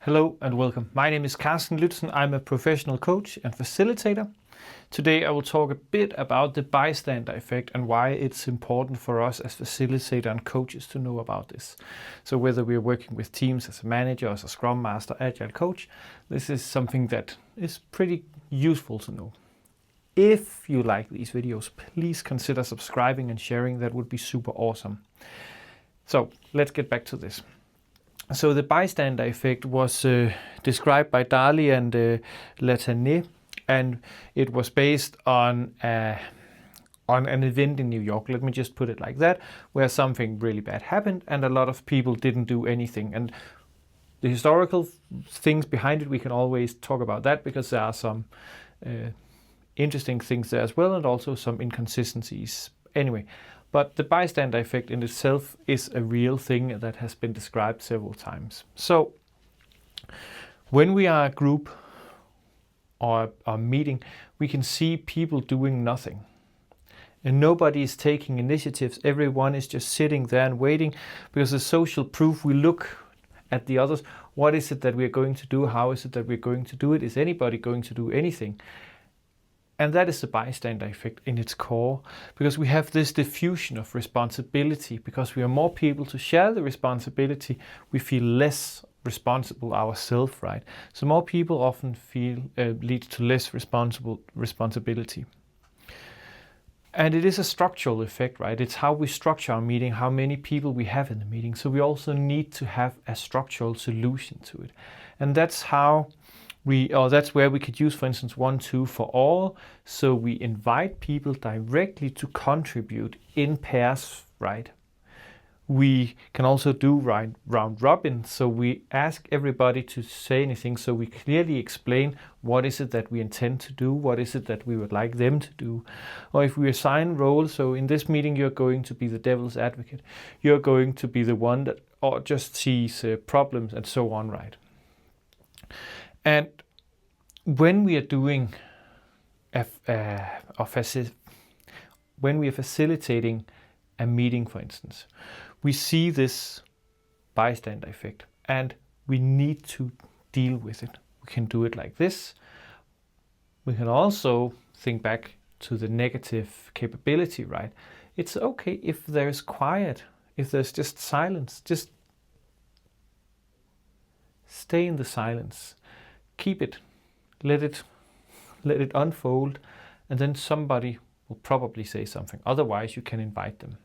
Hello and welcome. My name is Carsten Lützen. I'm a professional coach and facilitator. Today I will talk a bit about the bystander effect and why it's important for us as facilitator and coaches to know about this. So whether we're working with teams as a manager, as a scrum master, agile coach, this is something that is pretty useful to know. If you like these videos, please consider subscribing and sharing. That would be super awesome. So let's get back to this. So the bystander effect was described by Darley and Latané, and it was based on an event in New York. Let me just put it like that, where something really bad happened and a lot of people didn't do anything. And the historical things behind it, we can always talk about that because there are some interesting things there as well, and also some inconsistencies. Anyway. But the bystander effect in itself is a real thing that has been described several times. So when we are a group or a meeting, we can see people doing nothing. And nobody is taking initiatives. Everyone is just sitting there and waiting because the social proof, we look at the others. What is it that we're going to do? How is it that we're going to do it? Is anybody going to do anything? And that is the bystander effect in its core, because we have this diffusion of responsibility. Because we are more people to share the responsibility, we feel less responsible ourselves, right? So more people often feel leads to less responsibility. And it is a structural effect, right? It's how we structure our meeting, how many people we have in the meeting. So we also need to have a structural solution to it. And that's how that's where we could use, for instance, 1-2 for all. So we invite people directly to contribute in pairs, right? We can also do round robin. So we ask everybody to say anything. So we clearly explain what is it that we intend to do, what is it that we would like them to do. Or if we assign roles, so in this meeting, you're going to be the devil's advocate. You're going to be the one that just sees problems and so on, right? And when we are doing when we are facilitating a meeting, for instance, we see this bystander effect and we need to deal with it. We can do it like this. We can also think back to the negative capability, right? It's okay if there's quiet, if there's just silence, just stay in the silence. Keep it, let it unfold, and then somebody will probably say something. Otherwise, you can invite them.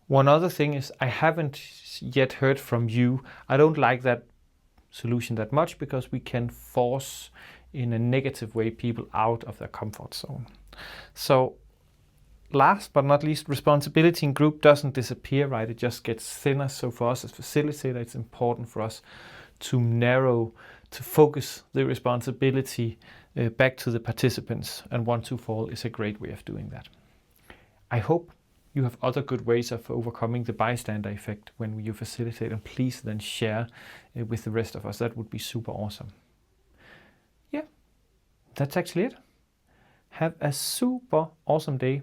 One other thing is I haven't yet heard from you. I don't like that solution that much because we can force in a negative way people out of their comfort zone. So last but not least, responsibility in group doesn't disappear, right? It just gets thinner. So for us as facilitator, it's important for us to focus the responsibility back to the participants, and 1-2 for all is a great way of doing that. I hope you have other good ways of overcoming the bystander effect when you facilitate, and please then share with the rest of us. That would be super awesome. Yeah, that's actually it. Have a super awesome day.